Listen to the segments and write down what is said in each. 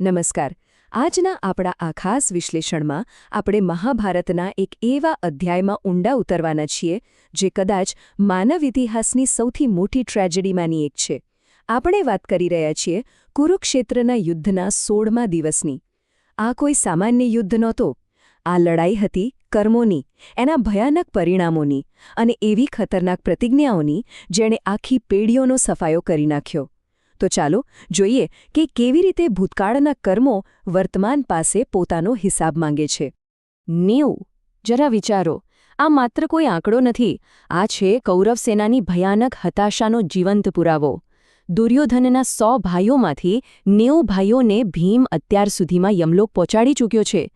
નમસ્કાર. આજના આપણા આ ખાસ વિશ્લેષણમાં આપણે મહાભારતના એક એવા અધ્યાયમાં ઊંડા ઉતરવાના છીએ જે કદાચ માનવ ઇતિહાસની સૌથી મોટી ટ્રેજેડીમાંની એક છે. આપણે વાત કરી રહ્યા છીએ કુરુક્ષેત્રના યુદ્ધના 16મા દિવસની. આ કોઈ સામાન્ય યુદ્ધ નહોતો. આ લડાઈ હતી કર્મોની, એના ભયાનક પરિણામોની અને એવી ખતરનાક પ્રતિજ્ઞાઓની જેણે આખી પેઢીઓનો સફાયો કરી નાખ્યો. તો ચાલો જોઈએ કે કેવી રીતે ભૂતકાળના કર્મો વર્તમાન પાસે પોતાનો હિસાબ માંગે છે. 90. જરા વિચારો, આ માત્ર કોઈ આંકડો નથી. આ છે કૌરવ સેનાની ભયાનક હતાશાનો જીવંત પુરાવો. દુર્યોધનના 100 ભાઈઓમાંથી 90 ભાઈઓને ભીમ અત્યાર સુધીમાં યમલોક પહોંચાડી ચૂક્યો છે.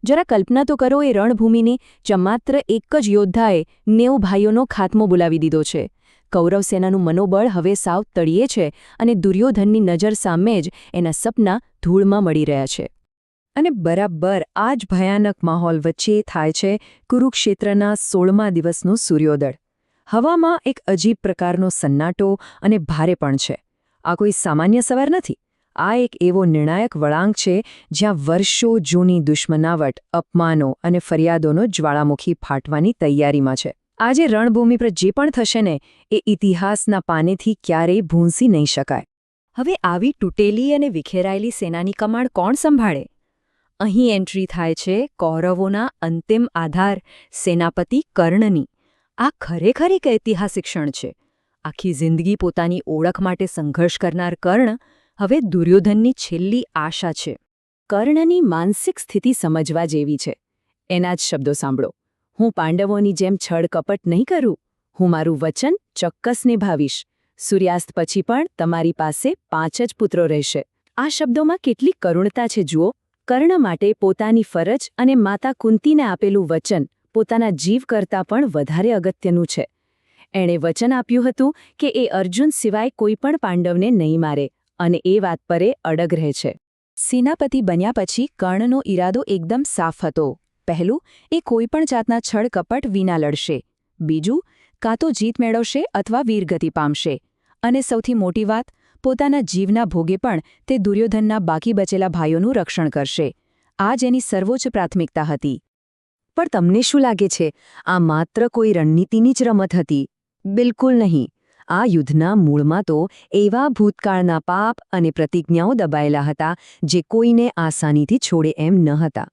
જરા કલ્પના તો કરો એ રણભૂમિની જ્યાં માત્ર એક જ યોદ્ધાએ 90 ભાઈઓનો ખાત્મો બોલાવી દીધો છે. કૌરવ સેનાનું મનોબળ હવે સાવ તળિયે છે અને દુર્યોધનની નજર સામે જ એના સપના ધૂળમાં મળી રહ્યા છે. અને બરાબર આ જ ભયાનક માહોલ વચ્ચે થાય છે કુરુક્ષેત્રના 16મા દિવસનો સૂર્યોદય. હવામાં એક અજીબ પ્રકારનો સન્નાટો અને ભારેપણ છે. આ કોઈ સામાન્ય સવાર નથી. આ એક એવો નિર્ણાયક વળાંક છે જ્યાં વર્ષો જૂની દુશ્મનાવટ, અપમાનો અને ફરિયાદોનો જ્વાળામુખી ફાટવાની તૈયારીમાં છે. આજે રણભૂમિ પર જે પણ થશે ને એ ઇતિહાસના પાનેથી ક્યારેય ભૂંસી નહીં શકાય. હવે આવી તૂટેલી અને વિખેરાયેલી સેનાની કમાડ કોણ સંભાળે? અહીં એન્ટ્રી થાય છે કૌરવોના અંતિમ આધાર સેનાપતિ કર્ણની. આ ખરેખર એક ઐતિહાસિક ક્ષણ છે. આખી જિંદગી પોતાની ઓળખ માટે સંઘર્ષ કરનાર કર્ણ હવે દુર્યોધનની છેલ્લી આશા છે. કર્ણની માનસિક સ્થિતિ સમજવા જેવી છે. એના જ શબ્દો સાંભળો. હું પાંડવોની જેમ છળ-કપટ નહીં કરું. હું મારું વચન ચોક્કસ નિભાવીશ. સૂર્યાસ્ત પછી પણ તમારી પાસે 5 જ પુત્રો રહેશે. આ શબ્દોમાં કેટલી કરુણતા છે જુઓ. કર્ણ માટે પોતાની ફરજ અને માતા કુંતીને આપેલું વચન પોતાના જીવ કરતાં પણ વધારે અગત્યનું છે. એણે વચન આપ્યું હતું કે એ અર્જુન સિવાય કોઈ પણ પાંડવને નહીં મારે અને એ વાત પર એ અડગ રહે છે. સેનાપતિ બન્યા પછી કર્ણનો ઈરાદો એકદમ સાફ હતો. પહેલું, એ કોઈપણ જાતના છળ-કપટ વિના લડશે. બીજું, કાં તો જીત મેળવશે અથવા વીરગતિ પામશે. અને સૌથી મોટી વાત, પોતાના જીવના ભોગે પણ તે દુર્યોધનના બાકી બચેલા ભાઈઓનું રક્ષણ કરશે. આ જ એની સર્વોચ્ચ પ્રાથમિકતા હતી. પણ તમને શું લાગે છે, આ માત્ર કોઈ રણનીતિની જ રમત હતી? બિલકુલ નહીં. આ યુદ્ધના મૂળમાં તો એવા ભૂતકાળના પાપ અને પ્રતિજ્ઞાઓ દબાયેલા હતા જે કોઈને આસાનીથી છોડે એમ ન હતા.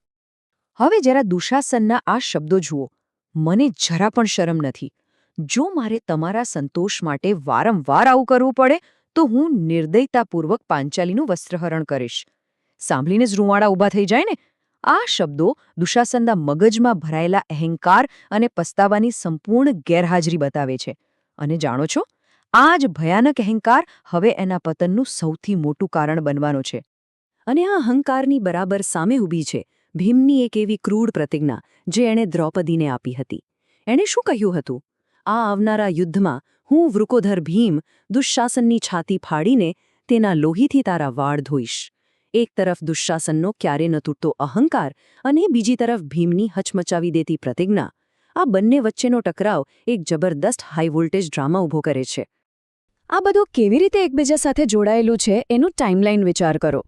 હવે જરા દુશાસનના આ શબ્દો જુઓ. મને જરા પણ શરમ નથી. જો મારે તમારા સંતોષ માટે વારંવાર આવું કરવું પડે તો હું નિર્દયતાપૂર્વક પાંચાલીનું વસ્ત્રહરણ કરીશ. સાંભળીને જ રૂંવાડા ઊભા થઈ જાય ને. આ શબ્દો દુશાસનના મગજમાં ભરાયેલા અહંકાર અને પસ્તાવાની સંપૂર્ણ ગેરહાજરી બતાવે છે. અને જાણો છો, આ જ ભયાનક અહંકાર હવે એના પતનનું સૌથી મોટું કારણ બનવાનો છે. અને આ અહંકારની બરાબર સામે ઊભી છે ભીમની એક એવી ક્રૂર પ્રતિજ્ઞા જે એણે દ્રૌપદીને આપી હતી. એણે શું કહ્યું હતું? આ આવનારા યુદ્ધમાં હું વૃકોધર ભીમ દુઃશાસનની છાતી ફાડીને તેના લોહીથી તારા વાળ ધોઈશ. એક તરફ દુઃશાસનનો ક્યારે ન તૂટતો અહંકાર અને બીજી તરફ ભીમની હચમચાવી દેતી પ્રતિજ્ઞા. આ બંને વચ્ચેનો ટકરાવ એક જબરદસ્ત હાઈ વોલ્ટેજ ડ્રામા ઊભો કરે છે. આ બધું કેવી રીતે એકબીજા સાથે જોડાયેલું છે એનું ટાઈમલાઈન વિચાર કરો.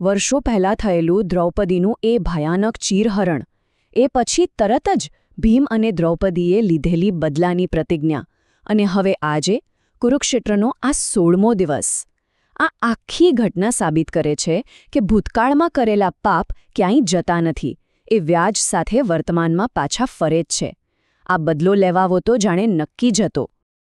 વર્ષો પહેલાં થયેલું દ્રૌપદીનું એ ભયાનક ચીરહરણ, એ પછી તરત જ ભીમ અને દ્રૌપદીએ લીધેલી બદલાની પ્રતિજ્ઞા, અને હવે આજે કુરુક્ષેત્રનો આ 16મો દિવસ. આ આખી ઘટના સાબિત કરે છે કે ભૂતકાળમાં કરેલા પાપ ક્યાંય જતા નથી. એ વ્યાજ સાથે વર્તમાનમાં પાછા ફરે જ છે. આ બદલો લેવાવો તો જાણે નક્કી જ હતો.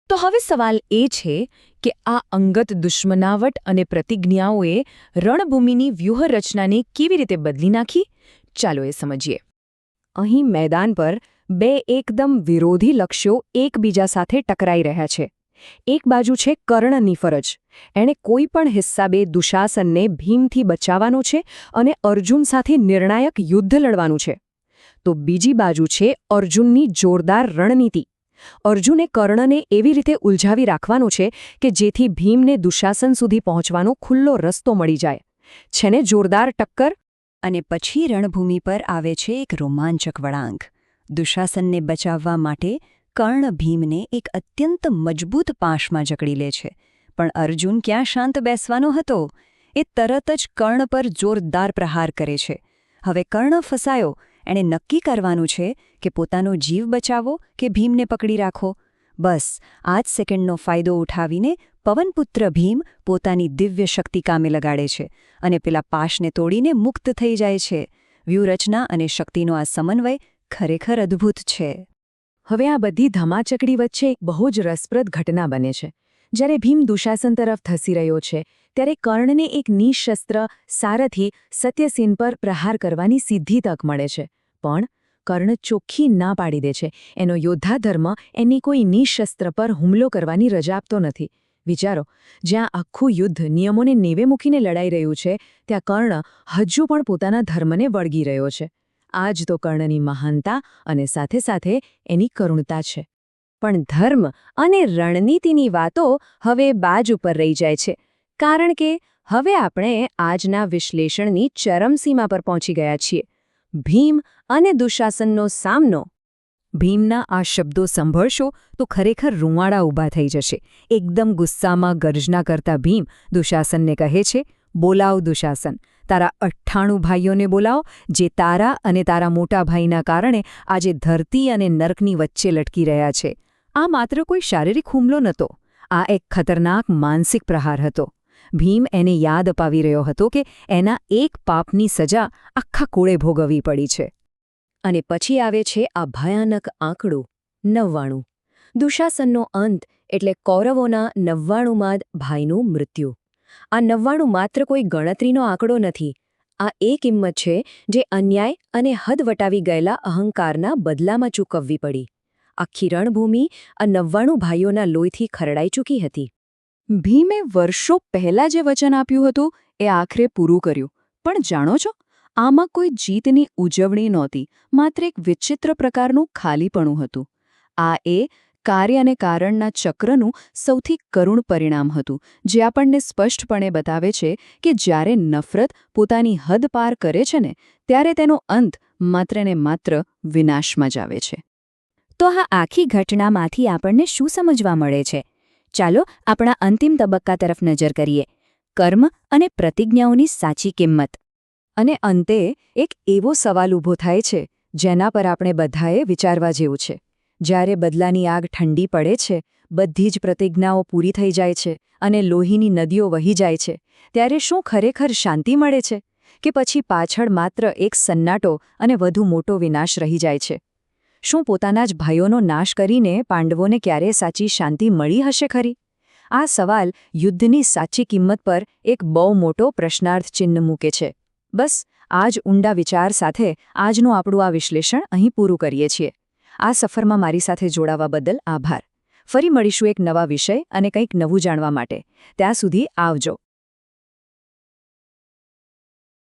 તો હવે સવાલ એ છે કે આ અંગત દુશ્મનાવટ અને પ્રતિજ્ઞાઓએ રણભૂમિની વ્યૂહરચનાને કેવી રીતે બદલી નાખી? ચાલો એ સમજીએ. અહીં મેદાન પર બે એકદમ વિરોધી લક્ષ્યો એકબીજા સાથે ટકરાઈ રહ્યા છે. એક બાજુ છે કર્ણની ફરજ. એણે કોઈ પણ હિસાબે દુશાસનને ભીમથી બચાવવાનો છે અને અર્જુન સાથે નિર્ણાયક યુદ્ધ લડવાનું છે. તો બીજી બાજુ છે અર્જુનની જોરદાર રણનીતિ. અર્જુને કર્ણને એવી રીતે ઉલઝાવી રાખવાનો છે કે જેથી ભીમને દુશાસન સુધી પહોંચવાનો ખુલ્લો રસ્તો મળી જાય. છે ને જોરદાર ટક્કર? અને પછી રણભૂમિ પર આવે છે એક રોમાંચક વળાંક. દુશાસનને બચાવવા માટે કર્ણ ભીમને એક અત્યંત મજબૂત પાશમાં જકડી લે છે. પણ અર્જુન ક્યાં શાંત બેસવાનો હતો? એ તરત જ કર્ણ પર જોરદાર પ્રહાર કરે છે. હવે કર્ણ ફસાયો. એણે નક્કી કરવાનું છે કે પોતાનો જીવ બચાવવો કે ભીમને પકડી રાખવો. બસ આ જ સેકન્ડનો ફાયદો ઉઠાવીને પવનપુત્ર ભીમ પોતાની દિવ્ય શક્તિ કામે લગાડે છે અને પેલા પાશને તોડીને મુક્ત થઈ જાય છે. વ્યૂહરચના અને શક્તિનો આ સમન્વય ખરેખર અદ્ભુત છે. હવે આ બધી ધમાચકડી વચ્ચે એક બહુ જ રસપ્રદ ઘટના બને છે. જ્યારે ભીમ દુશાસન તરફ ધસી રહ્યો છે ત્યારે કર્ણને એક નિશસ્ત્ર સારથી સત્યસેન પર પ્રહાર કરવાની સીધી તક મળે છે. પણ કર્ણ ચોખ્ખી ના પાડી દે છે. એનો યોદ્ધાધર્મ એની કોઈ નિશસ્ત્ર પર હુમલો કરવાની રજા આપતો નથી. વિચારો, જ્યાં આખું યુદ્ધ નિયમોને નેવે મૂકીને લડાઈ રહ્યું છે ત્યાં કર્ણ હજુ પણ પોતાના ધર્મને વળગી રહ્યો છે. આ જ તો કર્ણની મહાનતા અને સાથે સાથે એની કરુણતા છે. પણ ધર્મ અને રણનીતિની વાતો હવે બાજ ઉપર રહી જાય છે, કારણ કે હવે આપણે આજના વિશ્લેષણની ચરમસીમા પર પહોંચી ગયા છીએ. ભીમ અને દુશાસનનો સામનો. ભીમના આ શબ્દો સાંભળશો તો ખરેખર રૂંવાડા ઊભા થઈ જશે. એકદમ ગુસ્સામાં ગર્જના કરતા ભીમ દુશાસનને કહે છે, બોલાવ દુશાસન, તારા 98 ભાઈઓને બોલાવ, જે તારા અને તારા મોટા ભાઈના કારણે આજે ધરતી અને નર્કની વચ્ચે લટકી રહ્યા છે. આ માત્ર કોઈ શારીરિક હુમલો નહોતો, આ એક ખતરનાક માનસિક પ્રહાર હતો. ભીમ એને યાદ અપાવી રહ્યો હતો કે એના એક પાપની સજા આખા કુળે ભોગવવી પડી છે. અને પછી આવે છે આ ભયાનક આંકડો 99. દુશાસનનો અંત એટલે કૌરવોના 99માં ભાઈનું મૃત્યુ. આ 99 માત્ર કોઈ ગણતરીનો આંકડો નથી. આ એ કિંમત છે જે અન્યાય અને હદ વટાવી ગયેલા અહંકારના બદલામાં ચૂકવવી પડી. આખી રણભૂમિ આ 99 ભાઈઓના લોહીથી ખરડાઈ ચૂકી હતી. ભીમે વર્ષો પહેલાં જે વચન આપ્યું હતું એ આખરે પૂરું કર્યું. પણ જાણો છો, આમાં કોઈ જીતની ઉજવણી નહોતી, માત્ર એક વિચિત્ર પ્રકારનું ખાલીપણું હતું. આ એ કાર્ય અને કારણના ચક્રનું સૌથી કરુણ પરિણામ હતું, જે આપણને સ્પષ્ટપણે બતાવે છે કે જ્યારે નફરત પોતાની હદ પાર કરે છે ને ત્યારે તેનો અંત માત્ર ને માત્ર વિનાશમાં જ આવે છે. તો આ આખી ઘટનામાંથી આપણને શું સમજવા મળે છે? ચાલો આપણા અંતિમ તબક્કા તરફ નજર કરીએ. કર્મ અને પ્રતિજ્ઞાઓની સાચી કિંમત. અને અંતે એક એવો સવાલ ઊભો થાય છે જેના પર આપણે બધાએ વિચારવા જેવું છે. જ્યારે બદલાની આગ ઠંડી પડે છે, બધી જ પ્રતિજ્ઞાઓ પૂરી થઈ જાય છે અને લોહીની નદીઓ વહી જાય છે, ત્યારે શું ખરેખર શાંતિ મળે છે કે પછી પાછળ માત્ર એક સન્નાટો અને વધુ મોટો વિનાશ રહી જાય છે? શું પોતાના જ ભાઈઓનો નાશ કરીને પાંડવોને ક્યારેય સાચી શાંતિ મળી હશે ખરી? આ સવાલ યુદ્ધની સાચી કિંમત પર એક બહુ મોટો પ્રશ્નાર્થ ચિહ્ન મૂકે છે. બસ આ જ ઊંડા વિચાર સાથે આજનું આપણું આ વિશ્લેષણ અહીં પૂરું કરીએ છીએ. આ સફરમાં મારી સાથે જોડાવા બદલ આભાર. ફરી મળીશું એક નવા વિષય અને કંઈક નવું જાણવા માટે. ત્યાં સુધી આવજો.